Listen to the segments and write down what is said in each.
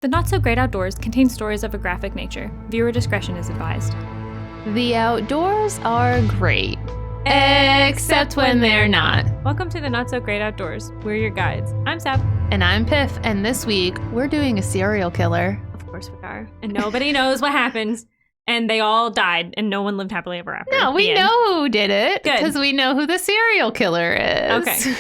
The Not So Great Outdoors contains stories of a graphic nature. Viewer discretion is advised. The outdoors are great. Except when they're not. Welcome to the Not So Great Outdoors. We're your guides. I'm Sab. And I'm Piff, and this week we're doing a serial killer. Of course we are. And nobody knows what happens. And they all died, and no one lived happily ever after. No, we know who did it. Good. Because we know who the serial killer is. Okay.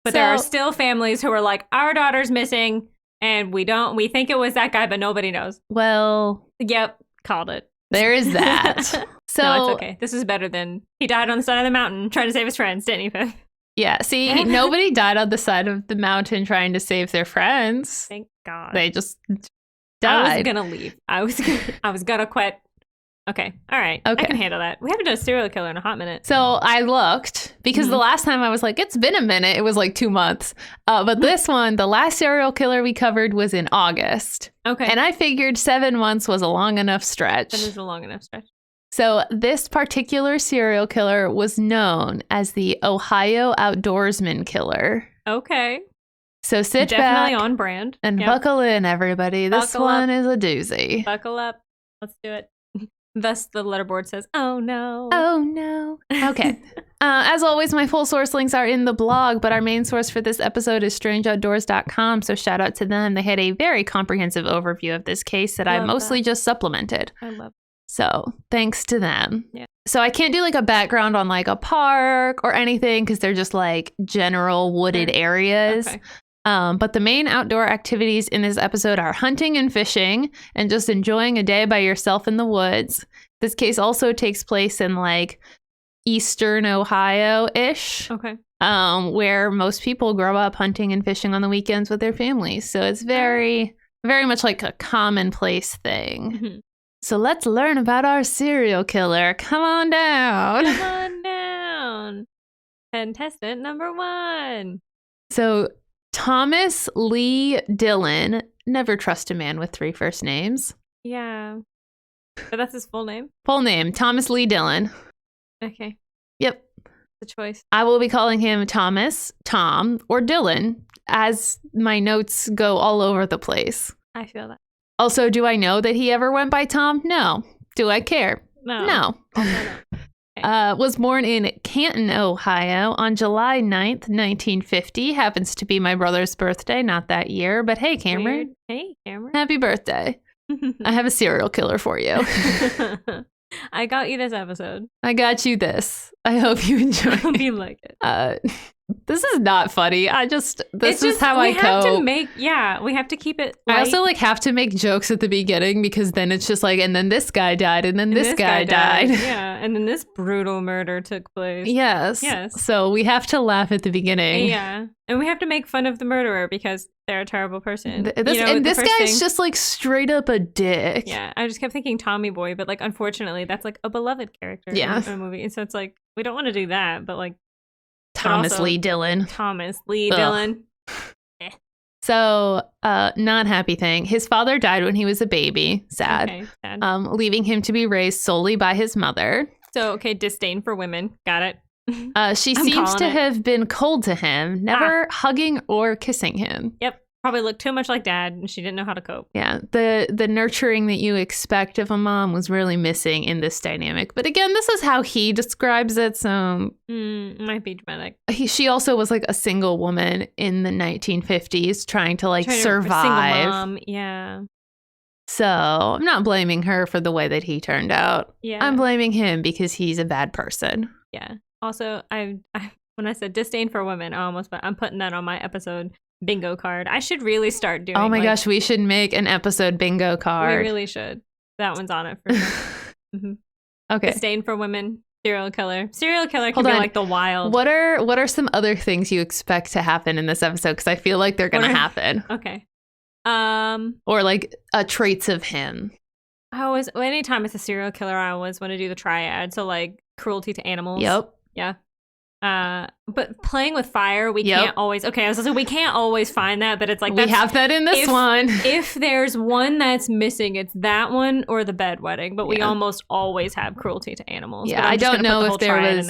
But there are still families who are like, our daughter's missing, and we think it was that guy, but nobody knows. Well, yep, called it. There is that. So no, it's okay. This is better than he died on the side of the mountain trying to save his friends, didn't he, Piff? Yeah, see, nobody died on the side of the mountain trying to save their friends. Thank God. They just died. I was gonna leave. I was gonna quit. Okay. All right. Okay. I can handle that. We haven't done a serial killer in a hot minute. So I looked because the last time I was like, it's been a minute. It was like 2 months. But this one, the last serial killer we covered was in August. Okay. And I figured 7 months was a long enough stretch. That is a long enough stretch. So this particular serial killer was known as the Ohio outdoorsman killer. Okay. So sit Definitely back on brand. and buckle in, everybody. This Buckle one up. is a doozy. Buckle up. Let's do it. Thus, the letterboard says, oh, no. Oh, no. Okay. As always, my full source links are in the blog, but our main source for this episode is strangeoutdoors.com, so shout out to them. They had a very comprehensive overview of this case that I mostly just supplemented. I love it. So thanks to them. Yeah. So I can't do like a background on like a park or anything because they're just like general wooded areas. Okay. But the main outdoor activities in this episode are hunting and fishing and just enjoying a day by yourself in the woods. This case also takes place in like eastern Ohio-ish, Okay. where most people grow up hunting and fishing on the weekends with their families. So it's very, very much like a commonplace thing. Mm-hmm. So let's learn about our serial killer. Come on down. Come on down. Contestant number 1. So Thomas Lee Dillon. Never trust a man with 3 first names. Yeah. But that's his full name? Full name, Thomas Lee Dillon. Okay. Yep. The choice. I will be calling him Thomas, Tom, or Dillon, as my notes go all over the place. I feel that. Also, do I know that he ever went by Tom? No. Do I care? No. No. Also no. Was born in Canton, Ohio on July 9th, 1950. Happens to be my brother's birthday, not that year. But hey, Cameron. Weird. Hey, Cameron. Happy birthday. I have a serial killer for you. I got you this episode. I got you this. I hope you enjoy I hope it. you like it. This is not funny. This is how I we have cope. we have to keep it light. I also like have to make jokes at the beginning because then it's just like, and then this guy died, and then this guy died. Yeah, and then this brutal murder took place. Yes. So we have to laugh at the beginning. Yeah, and we have to make fun of the murderer because they're a terrible person. This guy's just like straight up a dick. Yeah, I just kept thinking Tommy Boy, but like unfortunately that's like a beloved character in a movie, and so it's like we don't want to do that, but like Thomas Lee Dillon. Thomas Lee Dillon. So, not happy thing. His father died when he was a baby. Sad. Okay, sad. Leaving him to be raised solely by his mother. So, okay, disdain for women. Got it. She seems to have been cold to him, never hugging or kissing him. Yep. Probably looked too much like dad, and she didn't know how to cope. Yeah, the nurturing that you expect of a mom was really missing in this dynamic. But again, this is how he describes it, so... might be dramatic. She also was like a single woman in the 1950s trying to survive. Single mom, yeah. So I'm not blaming her for the way that he turned out. Yeah. I'm blaming him because he's a bad person. Yeah. Also, I when I said disdain for women, I'm putting that on my episode bingo card. I should really start doing. Oh my gosh, we should make an episode bingo card. We really should. That one's on it for sure. Mm-hmm. Okay. Disdain for women. Serial killer. Serial killer can be like the wild. What are some other things you expect to happen in this episode? Because I feel like they're gonna happen. Okay. Or like traits of him. Anytime it's a serial killer, I always want to do the triad. So like cruelty to animals. Yep. Yeah. But playing with fire, we can't always. Okay, I was saying we can't always find that, but it's like we have that in this one. If there's one that's missing, it's that one or the bedwetting. But we almost always have cruelty to animals. Yeah, I don't know if there was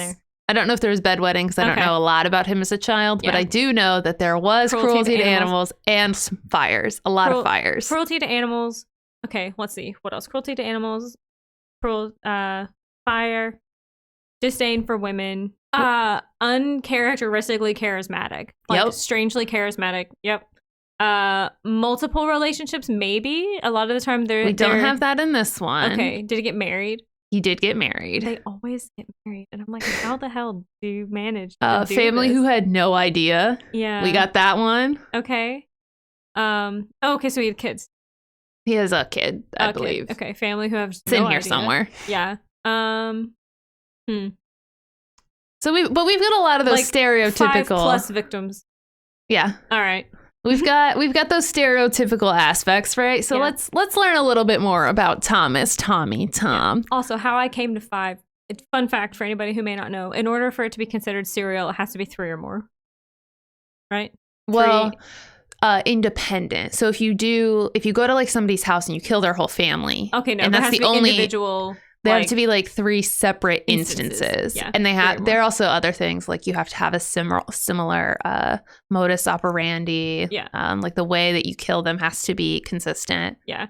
I don't know if there was bedwetting because I don't know a lot about him as a child, but I do know that there was cruelty to animals and fires. A lot of fires. Cruelty to animals. Okay, let's see. What else? Cruelty to animals. Fire. Disdain for women. Uncharacteristically charismatic. Like strangely charismatic. Yep. Multiple relationships, maybe. A lot of the time we don't have that in this one. Okay. Did he get married? He did get married. They always get married. And I'm like, how the hell do you manage to do family this? who had no idea. Yeah. We got that one. Okay. Okay, so he had kids. He has a kid, I believe. Okay, family who have it's in here somewhere. Yeah. So we've got a lot of those stereotypical 5+ victims. Yeah. All right. We've got those stereotypical aspects, right? So let's learn a little bit more about Tom. Yeah. Also, how I came to 5. It's fun fact for anybody who may not know. In order for it to be considered serial, it has to be 3 or more. Right? Well, independent. So if you go to like somebody's house and you kill their whole family. Okay, no, and that's the only individual. They have to be like 3 separate instances. Yeah, and there are also other things like you have to have a similar modus operandi. Yeah. Like the way that you kill them has to be consistent. Yeah.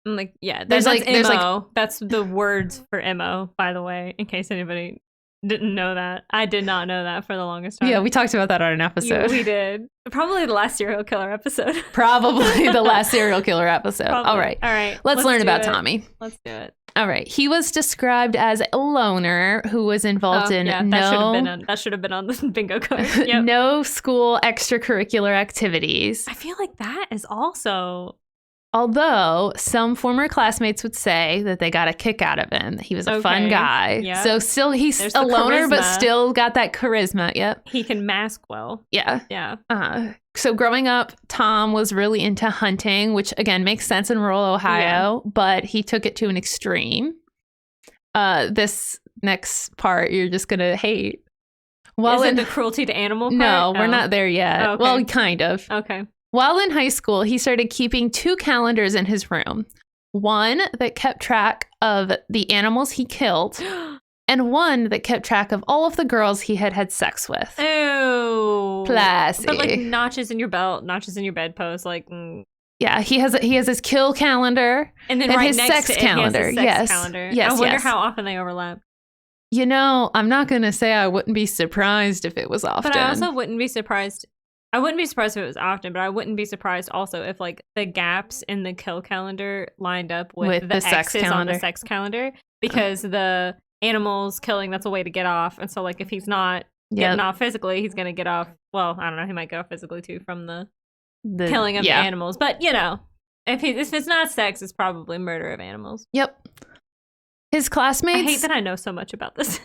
That's MO. That's the words for MO, by the way, in case anybody didn't know that. I did not know that for the longest time. Yeah, we talked about that on an episode. We did. Probably the last serial killer episode. Probably the last serial killer episode. Probably. All right. Let's learn about Tommy. Let's do it. All right. He was described as a loner who was involved in that should have been on the bingo card. Yep. No school extracurricular activities. I feel like that is also. Although some former classmates would say that they got a kick out of him. He was a fun guy. Yep. So still he's a loner, but still got that charisma. Yep. He can mask well. Yeah. Yeah. So growing up, Tom was really into hunting, which again makes sense in rural Ohio, but he took it to an extreme. This next part you're just going to hate. Is it the cruelty to animal part? No, we're not there yet. Oh, okay. Well, kind of. Okay. While in high school, he started keeping 2 calendars in his room. One that kept track of the animals he killed, and one that kept track of all of the girls he had sex with. Ew. Classy. But like notches in your belt, notches in your bedpost, like. Yeah, he has his kill calendar, and then right his next sex to it, calendar. He has his sex calendar. Yes. I wonder how often they overlap. You know, I'm not gonna say I wouldn't be surprised if it was often. But I also wouldn't be surprised. I wouldn't be surprised if it was often, but I wouldn't be surprised also if like the gaps in the kill calendar lined up with the sex X's calendar. on the sex calendar, because the animals killing, that's a way to get off. And so like if he's not getting off physically, he's going to get off. Well, I don't know. He might get off physically too from the killing of the animals. But you know, if it's not sex, it's probably murder of animals. Yep. His classmates. I hate that I know so much about this.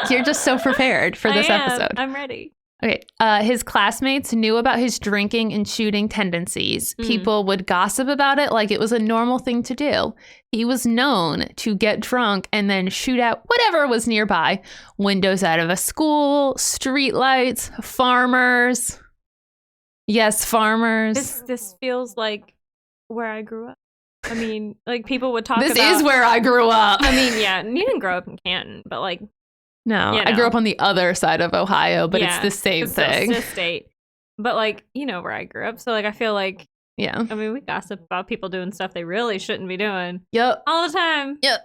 You're just so prepared for this episode. I'm ready. Okay. His classmates knew about his drinking and shooting tendencies. People would gossip about it like it was a normal thing to do. He was known to get drunk and then shoot out whatever was nearby. Windows out of a school, street lights, farmers. Yes, farmers. This feels like where I grew up. I mean, like people would talk about... This is where I grew up. I mean, yeah, you didn't grow up in Canton, but like... No, I grew up on the other side of Ohio, but it's the same thing. It's the state. But like, you know where I grew up. So like, I feel like... Yeah. I mean, we gossip about people doing stuff they really shouldn't be doing. Yep. All the time. Yep.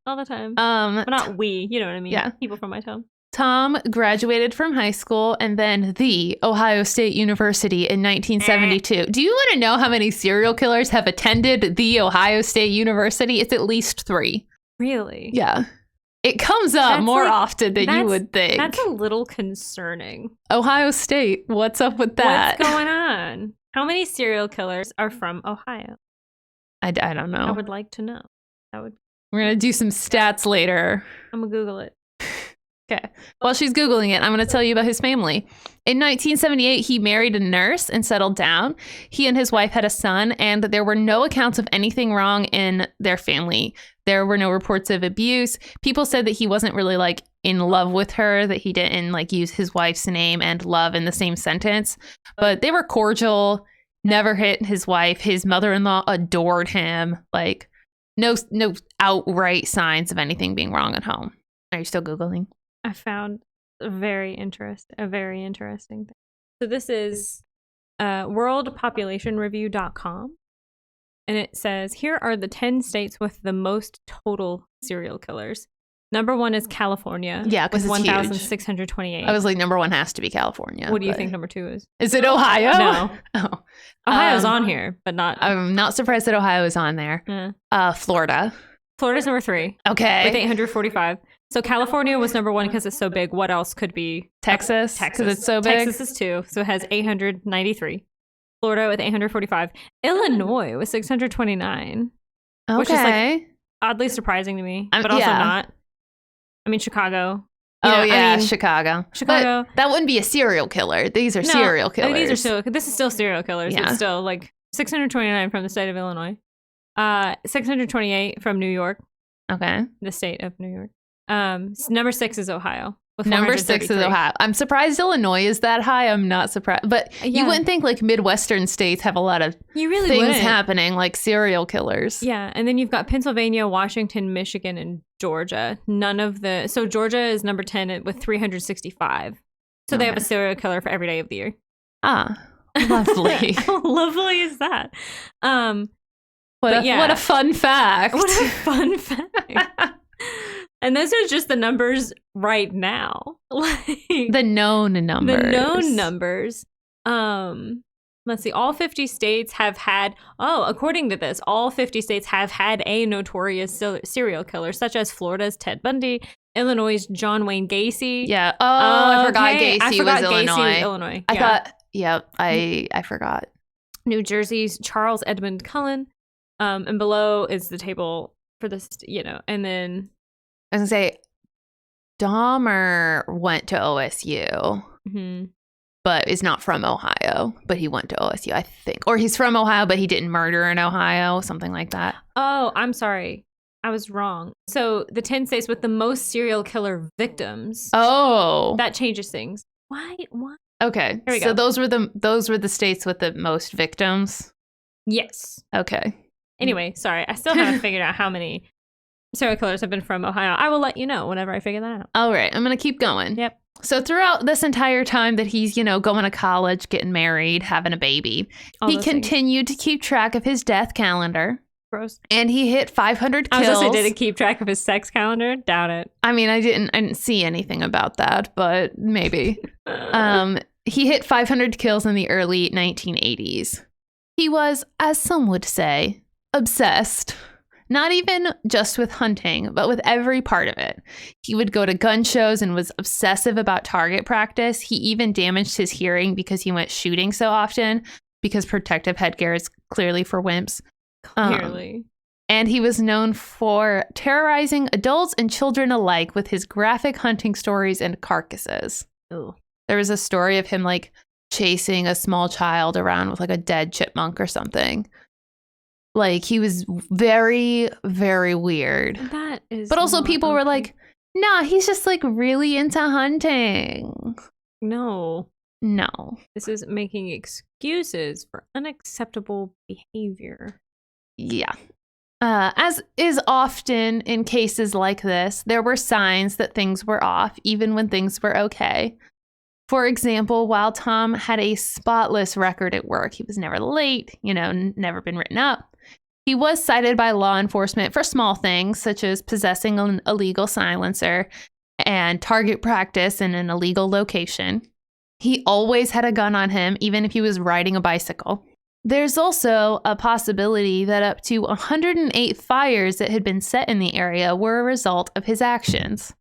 All the time. But not we, you know what I mean? Yeah. People from my town. Tom graduated from high school and then the Ohio State University in 1972. Do you want to know how many serial killers have attended the Ohio State University? It's at least 3. Really? Yeah. It comes up more often than you would think. That's a little concerning. Ohio State, what's up with that? What's going on? How many serial killers are from Ohio? I don't know. I would like to know. We're going to do some stats later. I'm going to Google it. Okay. While she's Googling it, I'm going to tell you about his family. In 1978, he married a nurse and settled down. He and his wife had a son, and there were no accounts of anything wrong in their family. There were no reports of abuse. People said that he wasn't really like in love with her, that he didn't like use his wife's name and love in the same sentence. But they were cordial, never hit his wife. His mother-in-law adored him. Like no outright signs of anything being wrong at home. Are you still Googling? I found a very interesting thing. So this is worldpopulationreview.com. And it says, here are the 10 states with the most total serial killers. Number 1 is California. Yeah, because with it's 1,628. I was like, number 1 has to be California. What do you think number 2 is? Is it Ohio? No. Oh. Ohio's on here, but not. I'm not surprised that Ohio is on there. Florida. Florida's number 3. Okay. With 845. So California was number 1 because it's so big. What else could be? Texas. Because it's so big. Texas is 2, so it has 893. Florida with 845. Illinois with 629. Okay. Which is like oddly surprising to me, but also not. I mean, Chicago. Chicago. But that wouldn't be a serial killer. These are serial killers. This is still serial killers. Yeah. It's still like 629 from the state of Illinois. 628 from New York. Okay. The state of New York. Number 6 is Ohio. Number 6 is Ohio. I'm surprised Illinois is that high. I'm not surprised. But you wouldn't think like Midwestern states have a lot of things happening, like serial killers. Yeah. And then you've got Pennsylvania, Washington, Michigan, and Georgia. So Georgia is number 10 with 365. So they have a serial killer for every day of the year. Ah, lovely. How lovely is that? What a fun fact. What a fun fact. And those are just the numbers right now. The known numbers. The known numbers. Let's see. All 50 states have had, according to this, all 50 states have had a notorious serial killer, such as Florida's Ted Bundy, Illinois' John Wayne Gacy. Yeah. I forgot Gacy was Illinois. I thought, I forgot. New Jersey's Charles Edmund Cullen. And below is the table for this, and then I was going to say, Dahmer went to OSU, but is not from Ohio, but he went to OSU, I think. Or he's from Ohio, but he didn't murder in Ohio, something like that. Oh, I'm sorry. I was wrong. So the 10 states with the most serial killer victims. Oh. That changes things. Why? Okay. Here we go. So those were the states with the most victims? Yes. Okay. Anyway, sorry. I still haven't figured out how many serial killers have been from Ohio. I will let you know whenever I figure that out. All right. I'm going to keep going. Yep. So throughout this entire time that he's, going to college, getting married, having a baby, he continued to keep track of his death calendar. Gross. And he hit 500 kills. I was going to say, did he keep track of his sex calendar? Doubt it. I mean, I didn't see anything about that, but maybe. He hit 500 kills in the early 1980s. He was, as some would say, obsessed. Not even just with hunting, but with every part of it. He would go to gun shows and was obsessive about target practice. He even damaged his hearing because he went shooting so often, because protective headgear is clearly for wimps. Clearly. And he was known for terrorizing adults and children alike with his graphic hunting stories and carcasses. Ooh. There was a story of him chasing a small child around with a dead chipmunk or something. He was very, very weird. That is. But also people were like, nah, he's just really into hunting. No. This is making excuses for unacceptable behavior. Yeah. As is often in cases like this, there were signs that things were off, even when things were okay. For example, while Tom had a spotless record at work, he was never late, never been written up. He was cited by law enforcement for small things, such as possessing an illegal silencer and target practice in an illegal location. He always had a gun on him, even if he was riding a bicycle. There's also a possibility that up to 108 fires that had been set in the area were a result of his actions.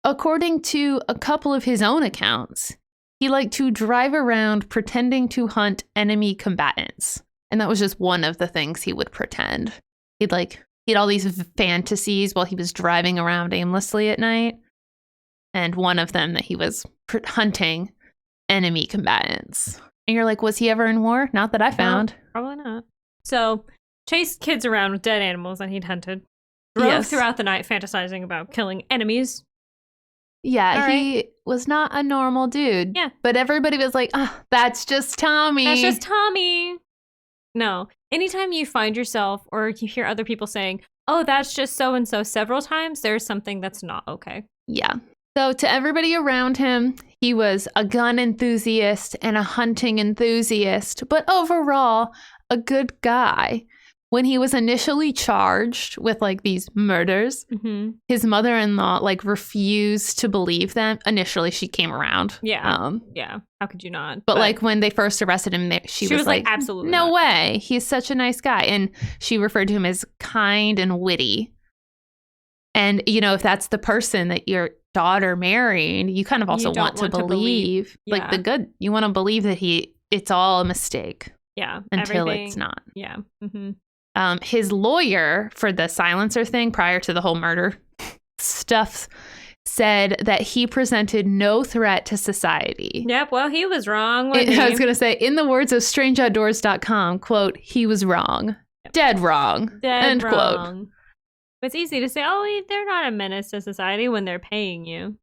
According to a couple of his own accounts, he liked to drive around pretending to hunt enemy combatants. And that was just one of the things he would pretend. He had all these fantasies while he was driving around aimlessly at night. And one of them that he was hunting enemy combatants. And you're like, was he ever in war? Not that I found. No, probably not. So, chased kids around with dead animals that he'd hunted. Drove throughout the night fantasizing about killing enemies. Yeah, he was not a normal dude. Yeah. But everybody was like, that's just Tommy. That's just Tommy. No. Anytime you find yourself or you hear other people saying, oh, that's just so-and-so several times, there's something that's not okay. Yeah. So to everybody around him, he was a gun enthusiast and a hunting enthusiast, but overall, a good guy. When he was initially charged with like these murders, his mother-in-law like refused to believe them. Initially, she came around. Yeah. Yeah. How could you not? But like when they first arrested him, she was like, absolutely no not. way. He's such a nice guy. And she referred to him as kind and witty. And, you know, if that's the person that your daughter married, you kind of also want to believe like the good. You want to believe that it's all a mistake. Yeah. Until it's not. Yeah. His lawyer for the silencer thing prior to the whole murder stuff said that he presented no threat to society. Yep. Well, he was wrong. I was going to say, in the words of strangeoutdoors.com, quote, he was wrong. Yep. Dead wrong. End wrong. Quote. It's easy to say, oh, they're not a menace to society when they're paying you.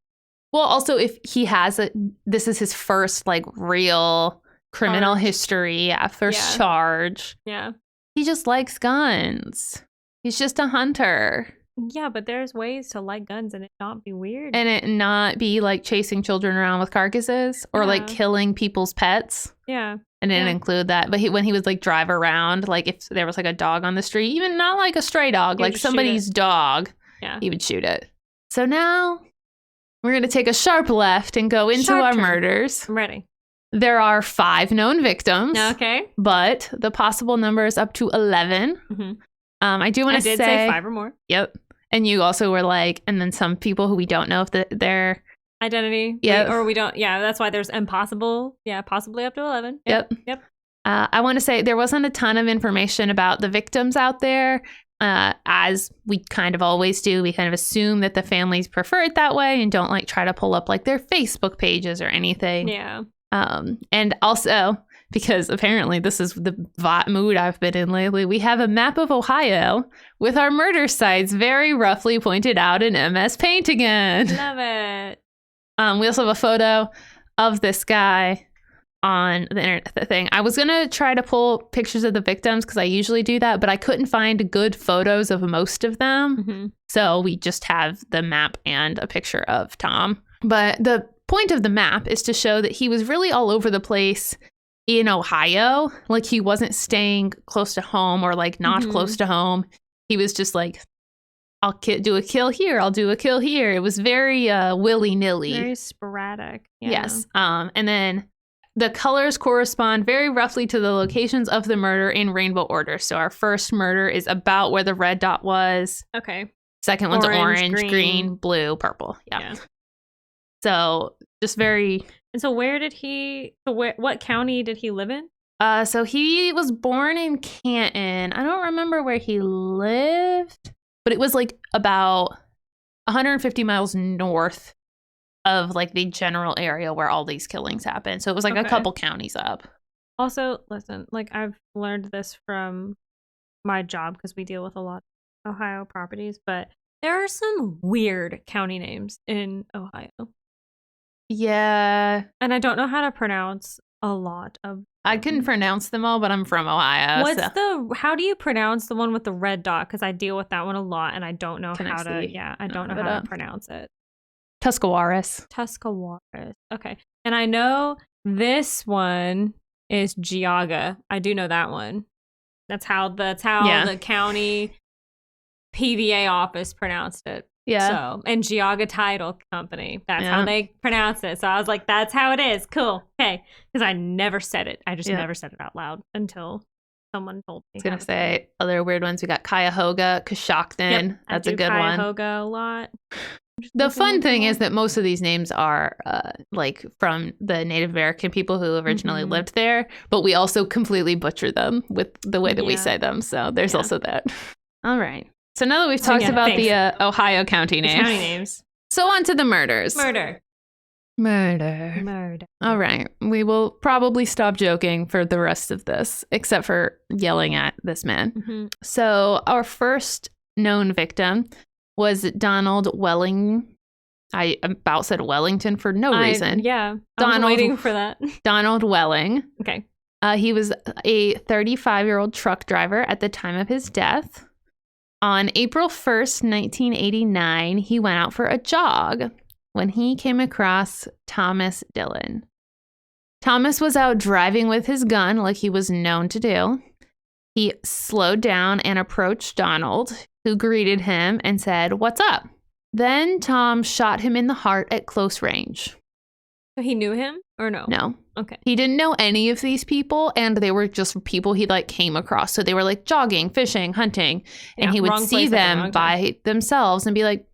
Well, also, if he has this is his first like real criminal history, first charge. Yeah. He just likes guns. He's just a hunter. Yeah, but there's ways to like guns and it not be weird. And it not be like chasing children around with carcasses or like killing people's pets. Yeah. And it didn't include that. But when he would like drive around, like if there was like a dog on the street, even not like a stray dog, like somebody's dog, he would shoot it. So now we're going to take a sharp left and go into our murders. I'm ready. There are 5 known victims. Okay. But the possible number is up to 11. I do want to say... I did say 5 or more. Yep. And you also were like, and then some people who we don't know if their identity. Yeah. Or we don't. Yeah. That's why there's impossible. Yeah. Possibly up to 11. Yep. I want to say there wasn't a ton of information about the victims out there. As we kind of always do, we kind of assume that the families prefer it that way and don't like try to pull up like their Facebook pages or anything. Yeah. And also, because apparently this is the mood I've been in lately, we have a map of Ohio with our murder sites very roughly pointed out in MS Paint again. Love it. We also have a photo of this guy on the internet thing. I was going to try to pull pictures of the victims because I usually do that, but I couldn't find good photos of most of them. So we just have the map and a picture of Tom. But the point of the map is to show that he was really all over the place in Ohio. Like he wasn't staying close to home or like not close to home. He was just like, I'll do a kill here. I'll do a kill here. It was very willy-nilly. Very sporadic. Yeah. Yes. And then the colors correspond very roughly to the locations of the murder in rainbow order. So our first murder is about where the red dot was. Okay. Second one's orange, green, blue, purple. Yeah. So just very... And so what county did he live in? So he was born in Canton. I don't remember where he lived, but it was like about 150 miles north of like the general area where all these killings happened. So it was like a couple counties up. Also, listen, like I've learned this from my job because we deal with a lot of Ohio properties, but there are some weird county names in Ohio. Yeah. And I don't know how to pronounce a lot of them. I couldn't pronounce them all, but I'm from Ohio. How do you pronounce the one with the red dot? Because I deal with that one a lot and I don't know how to pronounce it. Tuscarawas. Okay. And I know this one is Geauga. I do know that one. That's how the county PVA office pronounced it. Yeah. So, and Geauga Title Company. That's how they pronounce it. So I was like, that's how it is. Cool. Okay. Because I never said it. I just never said it out loud until someone told me. I was going to say other weird ones. We got Cuyahoga, Coshocton. Yep, that's a good one. Cuyahoga a lot. The fun thing is that most of these names are like from the Native American people who originally lived there, but we also completely butcher them with the way that we say them. So there's also that. All right. So now that we've talked about the Ohio county names. So on to the murders. Murder. All right. We will probably stop joking for the rest of this, except for yelling at this man. So our first known victim was Donald Welling. I about said Wellington for no reason. I was waiting for that. Donald Welling. Okay. He was a 35-year-old truck driver at the time of his death. On April 1st, 1989, he went out for a jog. when he came across Thomas Dillon. Thomas was out driving with his gun like he was known to do. He slowed down and approached Donald, who greeted him and said, "What's up?" Then Tom shot him in the heart at close range. So he knew him or no? No. Okay. He didn't know any of these people, and they were just people he like came across. So they were like jogging, fishing, hunting, and he would see them by themselves and be like,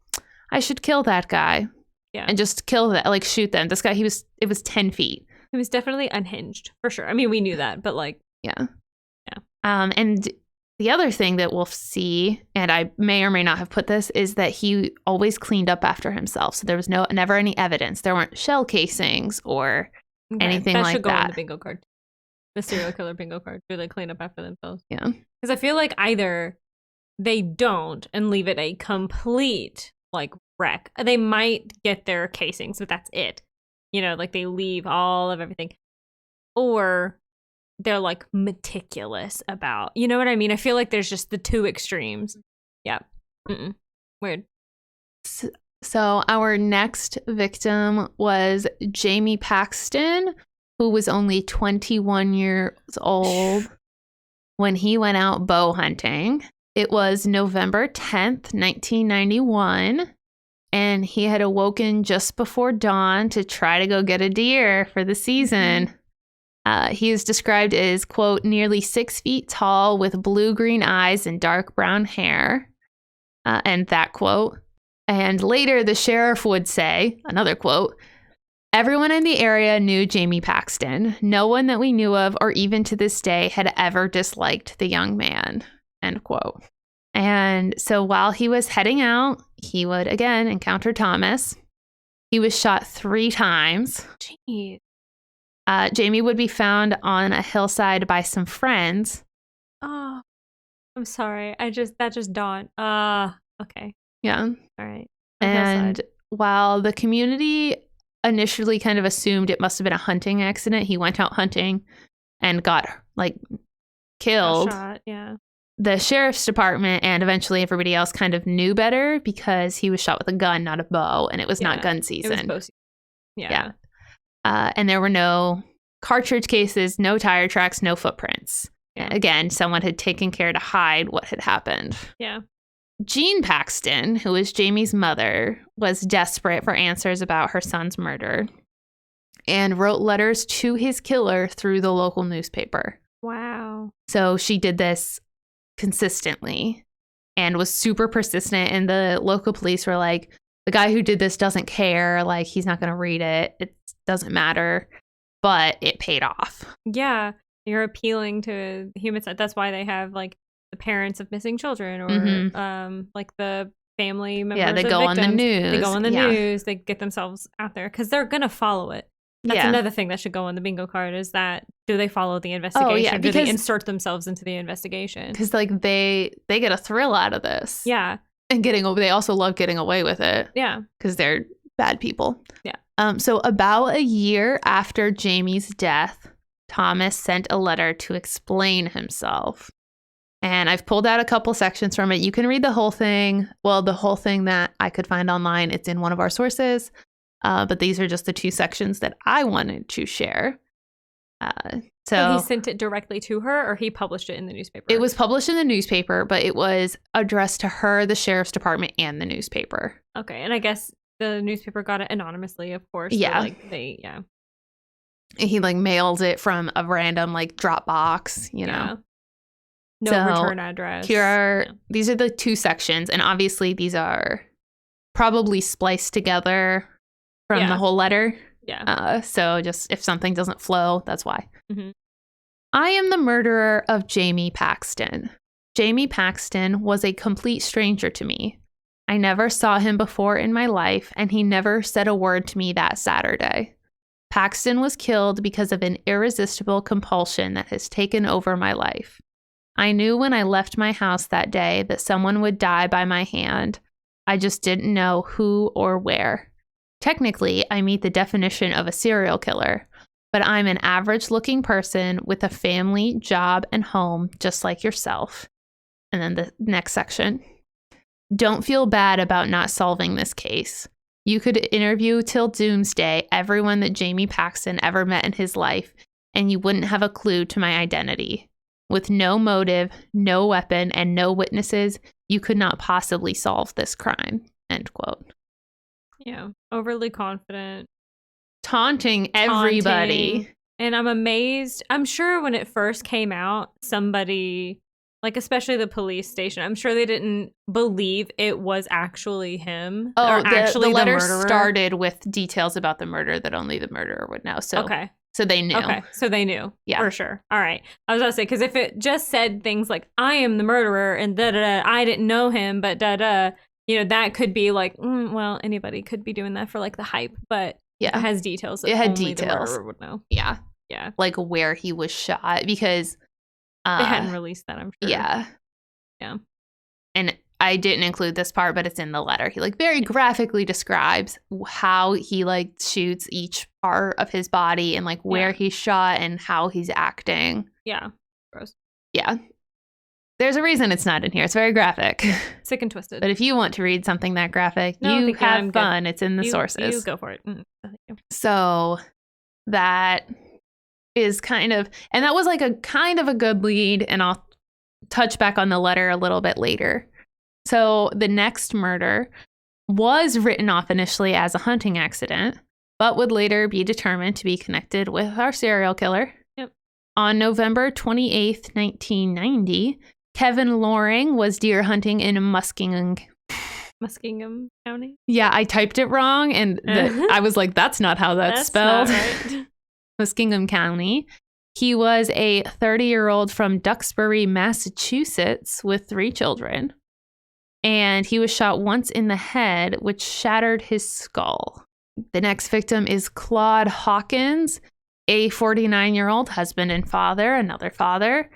"I should kill that guy." Yeah. And just kill that, like shoot them. This guy, it was 10 feet. He was definitely unhinged, for sure. I mean, we knew that, but like. Yeah. And the other thing that we'll see, and I may or may not have put this, is that he always cleaned up after himself. So there was never any evidence. There weren't shell casings or anything like that. That should go on the bingo card. The serial killer bingo card. Do they clean up after themselves? Yeah. Because I feel like either they don't and leave it a complete like wreck. They might get their casings, but that's it. You know, like they leave all of everything. Or they're like meticulous about, you know what I mean? I feel like there's just the two extremes. Yeah. Weird. So our next victim was Jamie Paxton, who was only 21 years old when he went out bow hunting. It was November 10th, 1991, and he had awoken just before dawn to try to go get a deer for the season. He is described as, quote, nearly 6 feet tall with blue-green eyes and dark brown hair. And that quote. And later the sheriff would say, another quote, "Everyone in the area knew Jamie Paxton. No one that we knew of or even to this day had ever disliked the young man," end quote. And so while he was heading out, he would again encounter Thomas. He was shot 3 times. Jeez. Jamie would be found on a hillside by some friends. Oh, I'm sorry. That just dawned. Okay. Yeah. All right. And while the community initially kind of assumed it must have been a hunting accident, he went out hunting and got like killed. Shot, yeah. The sheriff's department and eventually everybody else kind of knew better because he was shot with a gun, not a bow, and it was not gun season. It was bow season. Yeah. And there were no cartridge cases, no tire tracks, no footprints. Yeah. Again, someone had taken care to hide what had happened. Yeah. Jean Paxton, who was Jamie's mother, was desperate for answers about her son's murder and wrote letters to his killer through the local newspaper. Wow. So she did this consistently and was super persistent, and the local police were like, the guy who did this doesn't care, like he's not going to read it, it doesn't matter, but it paid off. Yeah, you're appealing to the human side. That's why they have like the parents of missing children or like the family members. Yeah, they of go victims. on the news. They go on the news, they get themselves out there because they're going to follow it. That's another thing that should go on the bingo card is that do they follow the investigation? Oh, yeah, do they insert themselves into the investigation? Because like they get a thrill out of this. Yeah. And they also love getting away with it. Yeah. Because they're bad people. Yeah. So about a year after Jamie's death, Thomas sent a letter to explain himself. And I've pulled out a couple sections from it. You can read the whole thing. Well, the whole thing that I could find online, it's in one of our sources. But these are just the 2 sections that I wanted to share. So he sent it directly to her, or he published it in the newspaper? It was published in the newspaper, but it was addressed to her, the sheriff's department, and the newspaper. Okay, and I guess the newspaper got it anonymously, of course. Yeah. So, He like mailed it from a random like drop box, you know. No return address. These are the 2 sections, and obviously these are probably spliced together from the whole letter. Yeah. So just if something doesn't flow, that's why. Mm-hmm. I am the murderer of Jamie Paxton. Jamie Paxton was a complete stranger to me. I never saw him before in my life, and he never said a word to me that Saturday. Paxton was killed because of an irresistible compulsion that has taken over my life. I knew when I left my house that day that someone would die by my hand. I just didn't know who or where. Technically, I meet the definition of a serial killer, but I'm an average-looking person with a family, job, and home, just like yourself. And then the next section. Don't feel bad about not solving this case. You could interview till doomsday everyone that Jamie Paxton ever met in his life, and you wouldn't have a clue to my identity. With no motive, no weapon, and no witnesses, you could not possibly solve this crime. End quote. Yeah. Overly confident. Taunting everybody. And I'm amazed. I'm sure when it first came out, somebody, like especially the police station, I'm sure they didn't believe it was actually him. Oh, or actually the letter murderer. started with details about the murder that only the murderer would know. So, okay. So they knew. Okay, so they knew. Yeah. For sure. All right. I was going to say, because if it just said things like, I am the murderer and da-da-da, I didn't know him, but da-da, you know, that could be like, well, anybody could be doing that for like the hype, but it has details that only the murderer would know. Yeah. Yeah. Like where he was shot, because they hadn't released that, I'm sure. Yeah. Yeah. And I didn't include this part, but it's in the letter. He like very graphically describes how he like shoots each part of his body and like where he's shot and how he's acting. Yeah. Gross. Yeah. There's a reason it's not in here. It's very graphic. Sick and twisted. But if you want to read something that graphic, you have fun. It's in the sources. You go for it. So that is kind of, and that was like a kind of a good lead, and I'll touch back on the letter a little bit later. So the next murder was written off initially as a hunting accident, but would later be determined to be connected with our serial killer. Yep. On November 28th, 1990, Kevin Loring was deer hunting in Muskingum County? Yeah, I typed it wrong, and I was like, that's not how that's spelled. Not right. Muskingum County. He was a 30-year-old from Duxbury, Massachusetts, with 3 children. And he was shot once in the head, which shattered his skull. The next victim is Claude Hawkins, a 49-year-old husband and father, another father.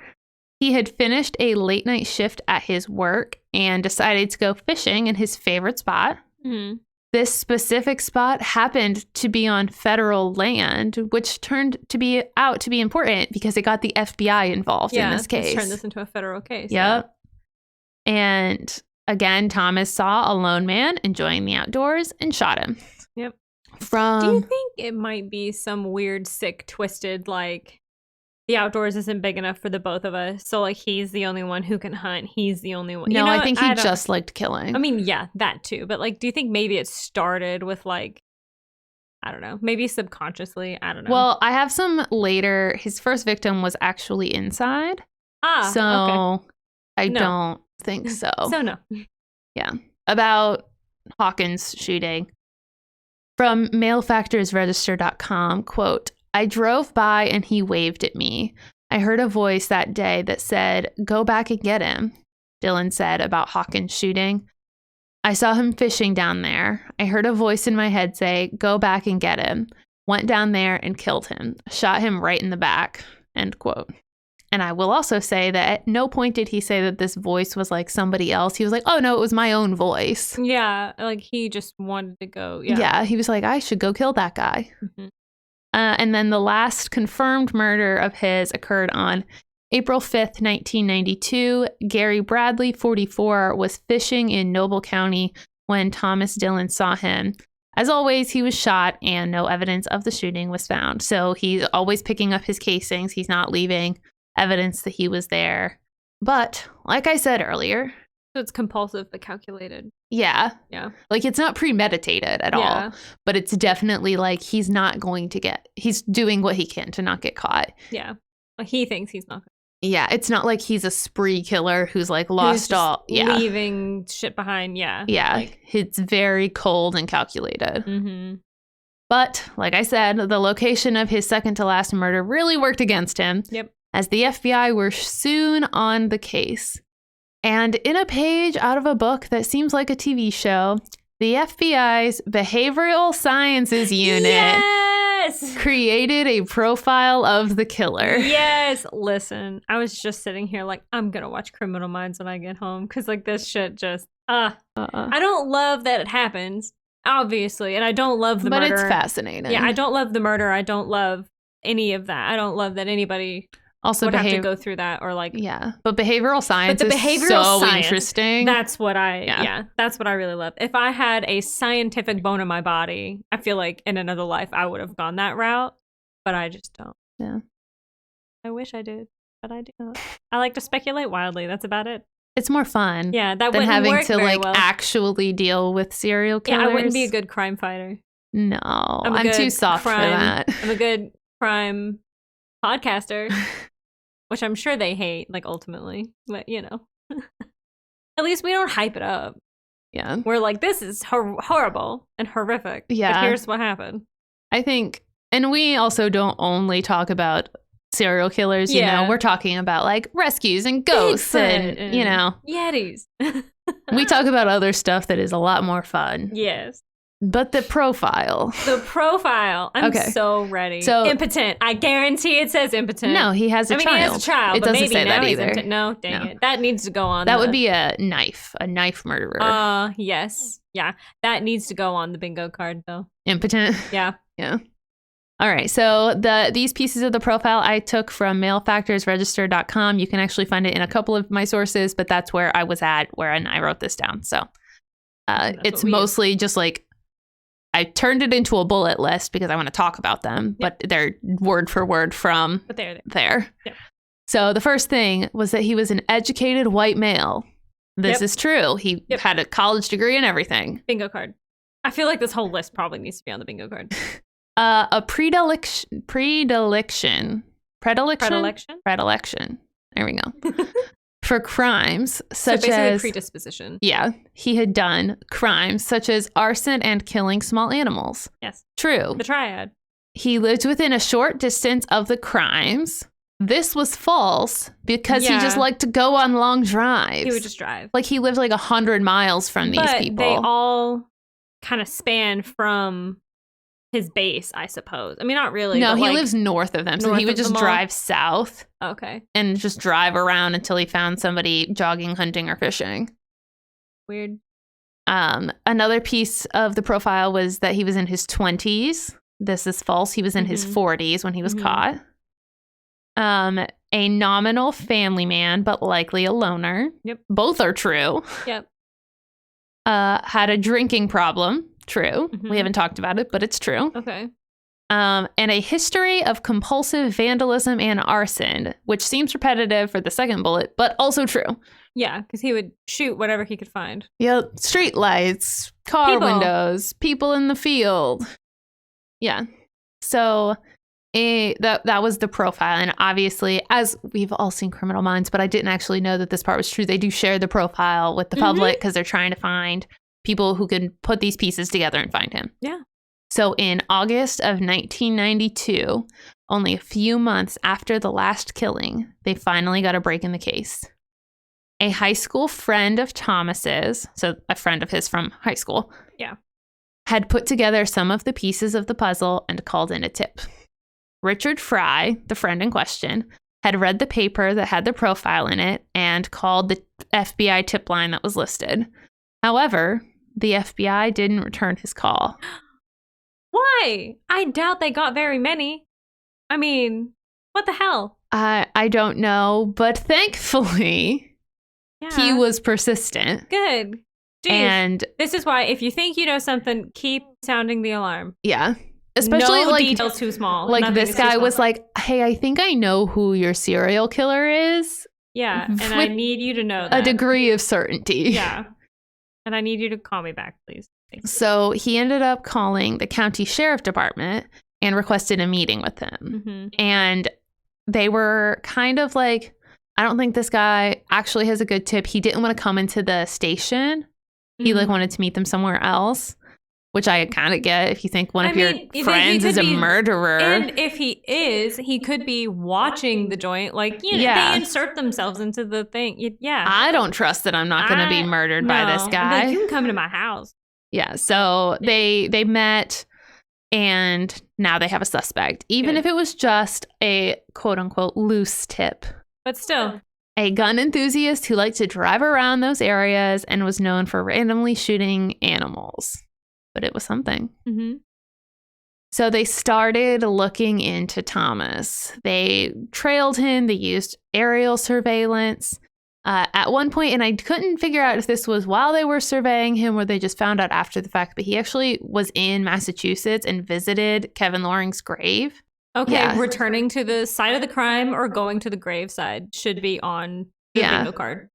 He had finished a late-night shift at his work and decided to go fishing in his favorite spot. Mm-hmm. This specific spot happened to be on federal land, which turned out to be important because it got the FBI involved in this case. Yeah, turned this into a federal case. Yep. Yeah. And again, Thomas saw a lone man enjoying the outdoors and shot him. Yep. Do you think it might be some weird, sick, twisted, like, the outdoors isn't big enough for the both of us, so like he's the only one who can hunt, he's the only one? No, you know, I think he just liked killing. I mean, yeah, that too, but like, do you think maybe it started with like, I don't know, maybe subconsciously, I don't know. Well, I have some later, his first victim was actually inside. So okay. I don't think so. So no. Yeah. About Hawkins shooting. From mailfactorsregister.com, quote, I drove by and he waved at me. I heard a voice that day that said, go back and get him, Dillon said about Hawkins shooting. I saw him fishing down there. I heard a voice in my head say, go back and get him. Went down there and killed him. Shot him right in the back, end quote. And I will also say that at no point did he say that this voice was like somebody else. He was like, oh no, it was my own voice. Yeah, like he just wanted to go. Yeah, he was like, I should go kill that guy. Mm-hmm. And then the last confirmed murder of his occurred on April 5th, 1992. Gary Bradley, 44, was fishing in Noble County when Thomas Dillon saw him. As always, he was shot and no evidence of the shooting was found. So he's always picking up his casings. He's not leaving evidence that he was there. But like I said earlier, so it's compulsive but calculated. Yeah. Yeah. Like it's not premeditated at all, but it's definitely like he's doing what he can to not get caught. Yeah. Like he thinks he's not. Yeah. It's not like he's a spree killer who's like lost all. Yeah. Leaving shit behind. Yeah. Yeah. Like, it's very cold and calculated. Mm-hmm. But like I said, the location of his second to last murder really worked against him. Yep. As the FBI were soon on the case. And in a page out of a book that seems like a TV show, the FBI's Behavioral Sciences Unit created a profile of the killer. Yes. Listen, I was just sitting here like, I'm going to watch Criminal Minds when I get home because like this shit just, I don't love that it happens, obviously. And I don't love the murder. But it's fascinating. Yeah, I don't love the murder. I don't love any of that. I don't love that anybody also would have to go through that, or like but behavioral science is so interesting. That's what that's what I really love. If I had a scientific bone in my body, I feel like in another life I would have gone that route, but I just don't. Yeah, I wish I did, but I do not. I like to speculate wildly. That's about it. It's more fun than having to like actually deal with serial killers. I wouldn't be a good crime fighter. No, I'm too soft for that. I'm a good crime podcaster, which I'm sure they hate, like, ultimately, but at least we don't hype it up. Yeah, we're like, this is horrible and horrific. But here's what happened. I think, and we also don't only talk about serial killers. You know, we're talking about like rescues and ghosts and Yetis. We talk about other stuff that is a lot more fun. Yes. But the profile. I'm so ready. So impotent. I guarantee it says impotent. No, he has a child. He has a child. It doesn't say that either. No, dang it. That needs to go on. That would be a knife murderer. Yes. Yeah. That needs to go on the bingo card, though. Impotent. Yeah. Yeah. All right. So these pieces of the profile I took from malefactorsregister.com. You can actually find it in a couple of my sources, but that's where I was at when I wrote this down. So it's mostly just like, I turned it into a bullet list because I want to talk about them, but they're word for word from there. Yep. So the first thing was that he was an educated white male. This is true. He had a college degree and everything. Bingo card. I feel like this whole list probably needs to be on the bingo card. A predilection. There we go. For crimes such as predisposition. Yeah, he had done crimes such as arson and killing small animals. Yes. True. The triad. He lived within a short distance of the crimes. This was false because he just liked to go on long drives. He would just drive. Like he lived like 100 miles from these people. They all kind of span from his base, I suppose. I mean, not really. No, he lives north of them. So he would just drive south. Okay. And just drive around until he found somebody jogging, hunting, or fishing. Weird. Another piece of the profile was that he was in his 20s. This is false. He was in his 40s when he was caught. A nominal family man, but likely a loner. Yep. Both are true. Yep. Had a drinking problem. True. We haven't talked about it, but it's true. Okay. And a history of compulsive vandalism and arson, which seems repetitive for the second bullet, but also true. Yeah, because he would shoot whatever he could find. Yep. Street lights, car windows, people in the field. Yeah. So that was the profile. And obviously, as we've all seen Criminal Minds, but I didn't actually know that this part was true. They do share the profile with the public because they're trying to find people who can put these pieces together and find him. Yeah. So in August of 1992, only a few months after the last killing, they finally got a break in the case. A high school friend of Thomas's, so a friend of his from high school, had put together some of the pieces of the puzzle and called in a tip. Richard Fry, the friend in question, had read the paper that had the profile in it and called the FBI tip line that was listed. However, the FBI didn't return his call. Why? I doubt they got very many. I mean, what the hell? I don't know, but thankfully, he was persistent. Good. Dude, and this is why if you think you know something, keep sounding the alarm. Yeah. Especially no details too small. Like this guy was like, hey, I think I know who your serial killer is. Yeah, and I need you to know that. A degree of certainty. Yeah. And I need you to call me back, please. So he ended up calling the county sheriff department and requested a meeting with him. And they were kind of like, I don't think this guy actually has a good tip. He didn't want to come into the station. He like wanted to meet them somewhere else, which I kind of get if you think one of your friends is a murderer. And if he is, he could be watching the joint. Like, they insert themselves into the thing. I don't trust that I'm not going to be murdered by this guy. Like, you can come to my house. Yeah. So they met and now they have a suspect, even if it was just a quote unquote loose tip. But still. A gun enthusiast who liked to drive around those areas and was known for randomly shooting animals. But it was something. So they started looking into Thomas. They trailed him. They used aerial surveillance. At one point, and I couldn't figure out if this was while they were surveying him or they just found out after the fact, but he actually was in Massachusetts and visited Kevin Loring's grave. Okay, yeah. Returning to the site of the crime or going to the graveside should be on the bingo card.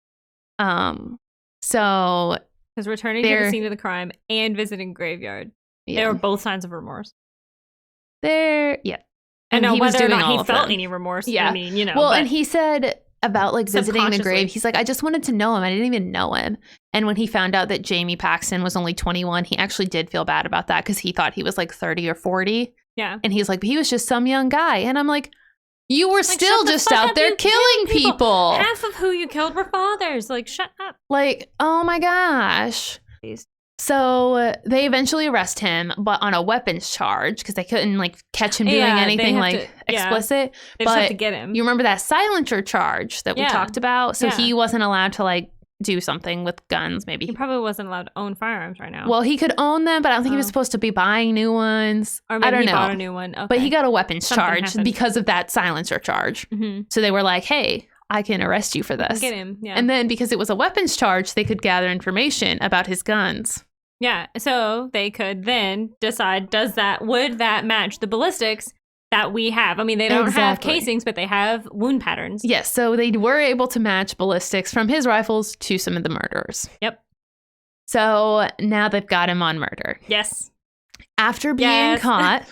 So because returning to the scene of the crime and visiting graveyard, they were both signs of remorse. And know he whether was or doing not he felt them. any remorse. Yeah, I mean, you know. Well, and he said about like visiting the grave, he's like, I just wanted to know him. I didn't even know him. And when he found out that Jamie Paxton was only 21, he actually did feel bad about that because he thought he was like 30 or 40. Yeah. And he's like, but he was just some young guy. And I'm like, you were still just out there killing people. Half of who you killed were fathers. Like, shut up. Like, oh my gosh. Please. So they eventually arrest him, but on a weapons charge because they couldn't like catch him doing anything like explicit. They just have to get him. You remember that silencer charge that we talked about? So he wasn't allowed to like do something with guns. Maybe he probably wasn't allowed to own firearms right now. Well, he could own them, but I don't think he was supposed to be buying new ones. Or maybe I don't know. Bought a new one. Okay. But he got a weapons charge because of that silencer charge. Mm-hmm. So they were like, hey, I can arrest you for this. Get him. Yeah. And then because it was a weapons charge, they could gather information about his guns. Yeah, so they could then decide, would that match the ballistics that we have? I mean, they don't have casings, but they have wound patterns. Yes, so they were able to match ballistics from his rifles to some of the murderers. Yep. So now they've got him on murder. Yes. After being caught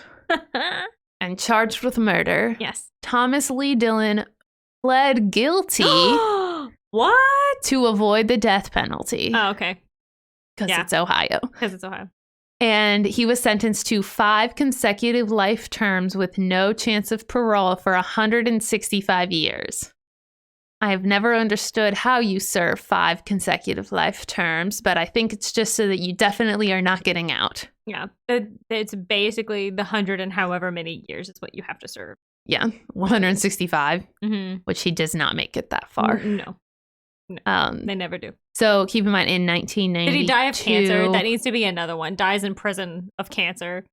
and charged with murder, Thomas Lee Dillon pled guilty What? to avoid the death penalty. Oh, okay. Because it's Ohio. Because it's Ohio. And he was sentenced to 5 consecutive life terms with no chance of parole for 165 years. I have never understood how you serve 5 consecutive life terms, but I think it's just so that you definitely are not getting out. Yeah. It's basically the 100 and however many years is what you have to serve. Yeah. 165, which he does not make it that far. No. They never do. So keep in mind, in 1992... Did he die of cancer? That needs to be another one. Dies in prison of cancer.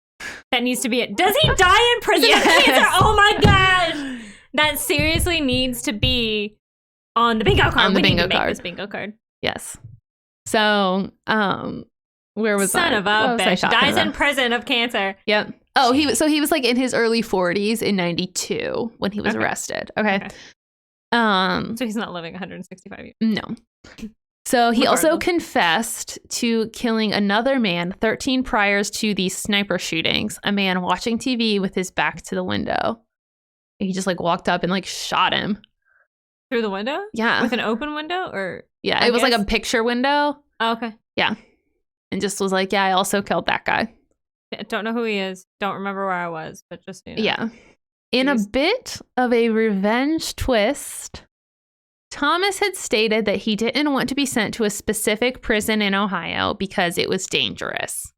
That needs to be it. Does he die in prison of cancer? Oh my gosh! That seriously needs to be on the bingo card. On the bingo need to card. Make this bingo card. Yes. So, where was Son of a bitch. Dies in prison of cancer. Yep. Oh, he was like in his early 40s in 92 when he was arrested. Okay. So he's not living 165 years. No. So he also confessed to killing another man 13 priors to these sniper shootings, a man watching TV with his back to the window. He just like walked up and like shot him. Through the window? Yeah. With an open window? Or yeah, it was like a picture window. Oh, okay. Yeah. And just was like, yeah, I also killed that guy. I don't know who he is. Don't remember where I was, but just, you know. Yeah. In a bit of a revenge twist, Thomas had stated that he didn't want to be sent to a specific prison in Ohio because it was dangerous.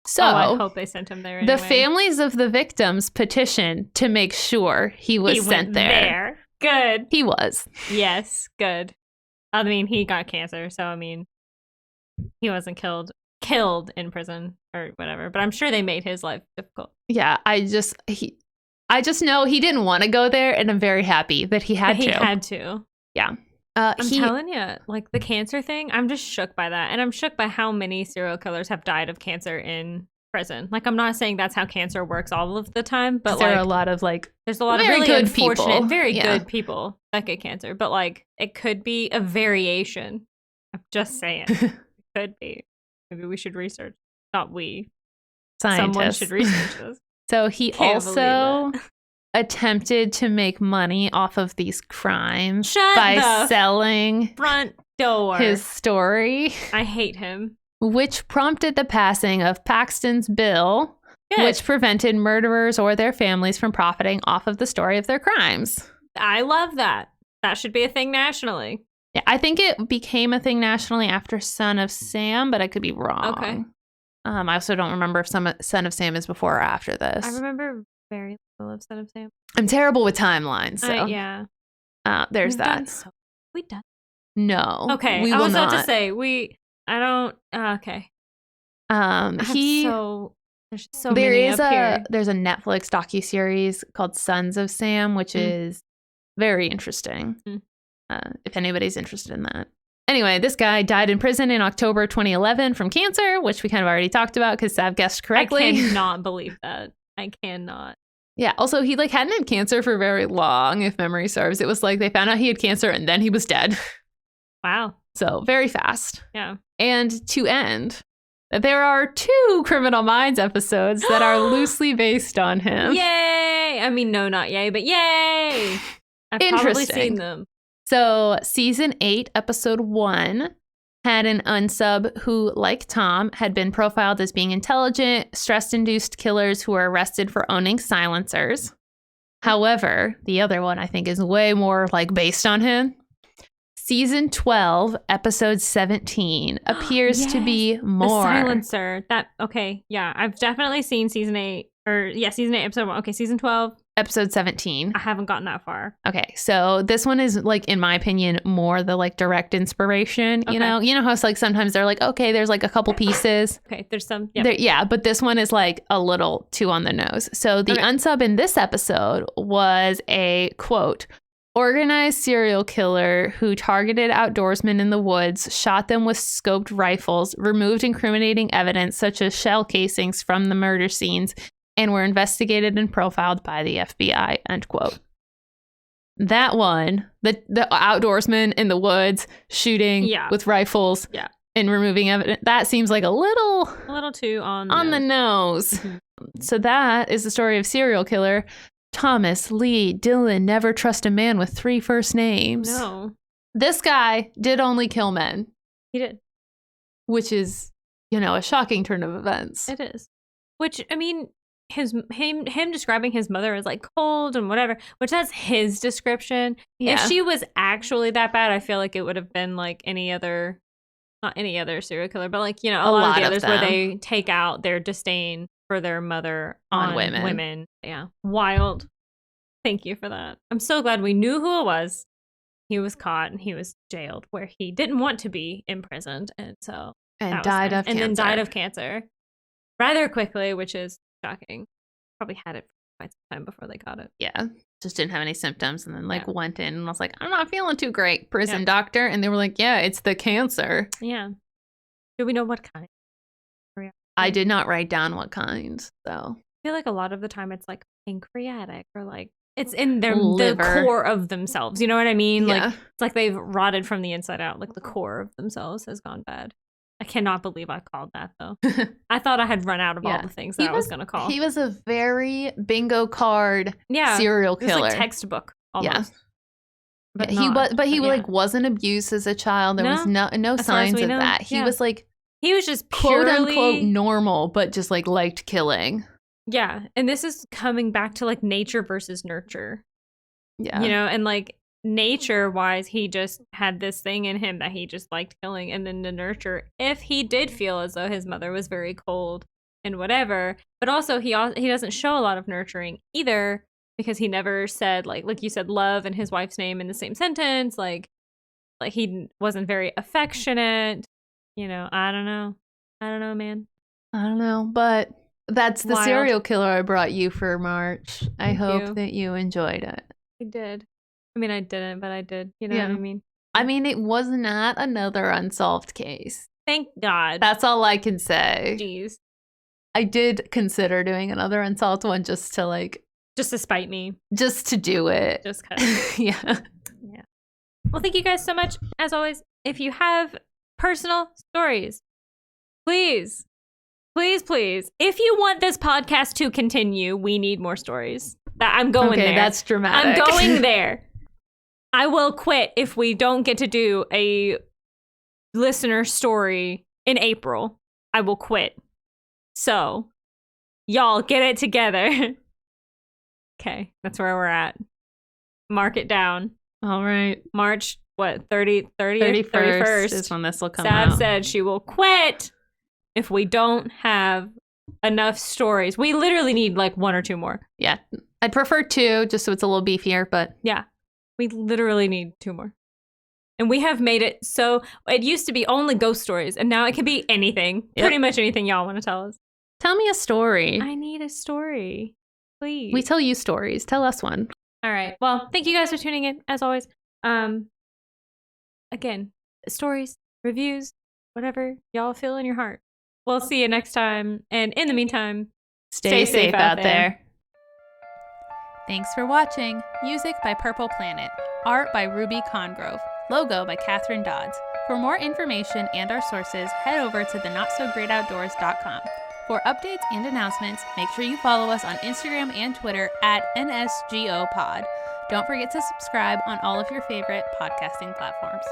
So I hope they sent him there anyway. The families of the victims petitioned to make sure he was sent there. Good. He was. Yes, good. I mean, he got cancer, so I mean, he wasn't killed in prison or whatever, but I'm sure they made his life difficult. Yeah, I just know he didn't want to go there, and I'm very happy that he had to. He had to. Yeah. I'm telling you, like the cancer thing, I'm just shook by that. And I'm shook by how many serial killers have died of cancer in prison. Like, I'm not saying that's how cancer works all of the time, but there are a lot of there's a lot of really good unfortunate, people. Very good people that get cancer. But like, it could be a variation. I'm just saying. It could be. Maybe we should research. Not we. Scientists. Someone should research this. So he also attempted to make money off of these crimes by selling front door his story. I hate him. Which prompted the passing of Paxton's Bill, which prevented murderers or their families from profiting off of the story of their crimes. I love that. That should be a thing nationally. Yeah, I think it became a thing nationally after Son of Sam, but I could be wrong. Okay. I also don't remember if Son of Sam is before or after this. I remember very little of Son of Sam. I'm terrible with timelines, so yeah. There's that. We done? No. Okay. We I will was not. about to say I don't. Okay. There's so many up here. There's a Netflix docuseries called Sons of Sam, which is very interesting. If anybody's interested in that. Anyway, this guy died in prison in October 2011 from cancer, which we kind of already talked about because Sav guessed correctly. I cannot believe that. I cannot. Yeah. Also, he hadn't had cancer for very long, if memory serves. It was like they found out he had cancer and then he was dead. Wow. So very fast. Yeah. And to end, there are 2 Criminal Minds episodes that are loosely based on him. Yay! I mean, no, not yay, but yay! I've probably seen them. So season 8, episode 1 had an unsub who, like Tom, had been profiled as being intelligent, stress-induced killers who were arrested for owning silencers. However, the other one I think is way more like based on him. Season 12, episode 17 appears to be more. The silencer. Okay, yeah. I've definitely seen season 8, season 8, episode 1. Okay, season 12. Episode 17. I haven't gotten that far. Okay, so this one is like, in my opinion, more the like direct inspiration. You know how it's like sometimes they're like, okay, there's like a couple pieces. Okay, there's some. Yeah, but this one is like a little too on the nose. So the unsub in this episode was a quote, organized serial killer who targeted outdoorsmen in the woods, shot them with scoped rifles, removed incriminating evidence such as shell casings from the murder scenes, and were investigated and profiled by the FBI, end quote. That one, the outdoorsman in the woods shooting with rifles and removing evidence, that seems like a little too on the nose. So that is the story of serial killer Thomas Lee Dillon. Never trust a man with 3 first names. No. This guy did only kill men. He did. Which is, a shocking turn of events. It is. Which, I mean, him describing his mother as like cold and whatever, which that's his description. Yeah. If she was actually that bad, I feel like it would have been like not any other serial killer, but like, a lot of the others where they take out their disdain for their mother on women. Yeah. Wild. Thank you for that. I'm so glad we knew who it was. He was caught and he was jailed where he didn't want to be imprisoned. And so died of cancer. And then died of cancer rather quickly, which is shocking. Probably had it for quite some time before they caught it. Yeah. Just didn't have any symptoms and then went in and was like, I'm not feeling too great, prison doctor. And they were like, yeah, it's the cancer. Yeah. Do we know what kind? I did not write down what kind, so. I feel like a lot of the time it's like pancreatic or like it's in the core of themselves. You know what I mean? Yeah. Like it's like they've rotted from the inside out. Like the core of themselves has gone bad. I cannot believe I called that though. I thought I had run out of all the things that I was going to call. He was a very bingo card serial killer. It was like textbook almost. Yeah. But he wasn't abused as a child. There was no signs of that. He was like, he was just quote unquote normal, but just like liked killing. Yeah. And this is coming back to like nature versus nurture. Yeah. And like nature wise, he just had this thing in him that he just liked killing. And then the nurture, if he did feel as though his mother was very cold and whatever, but also he doesn't show a lot of nurturing either because he never said like you said, love and his wife's name in the same sentence. Like he wasn't very affectionate. I don't know, man. I don't know, but that's the serial killer I brought you for March. I hope that you enjoyed it. I did. I mean, I didn't, but I did. You know what I mean? I mean, it was not another unsolved case. Thank God. That's all I can say. Jeez. I did consider doing another unsolved one just to spite me. Just to do it. Just cause. Yeah. Well, thank you guys so much. As always, if you have personal stories, please, if you want this podcast to continue, we need more stories. I'm going there. That's dramatic. I'm going there. I will quit if we don't get to do a listener story in April. I will quit. So, y'all get it together. Okay, that's where we're at. Mark it down. All right. March 31st is when this will come out. Sav said she will quit if we don't have enough stories. We literally need like 1 or 2 more. Yeah. I'd prefer 2 just so it's a little beefier, but yeah, we literally need 2 more. And we have made it so it used to be only ghost stories and now it can be anything. Yep. Pretty much anything y'all want to tell us. Tell me a story. I need a story. Please. We tell you stories. Tell us one. All right. Well, thank you guys for tuning in, as always. Again, stories, reviews, whatever y'all feel in your heart. We'll see you next time. And in the meantime, stay safe out there. Thanks for watching. Music by Purple Planet. Art by Ruby Congrove. Logo by Catherine Dodds. For more information and our sources, head over to notsogreatoutdoors.com. For updates and announcements, make sure you follow us on Instagram and Twitter at NSGOPod. Don't forget to subscribe on all of your favorite podcasting platforms.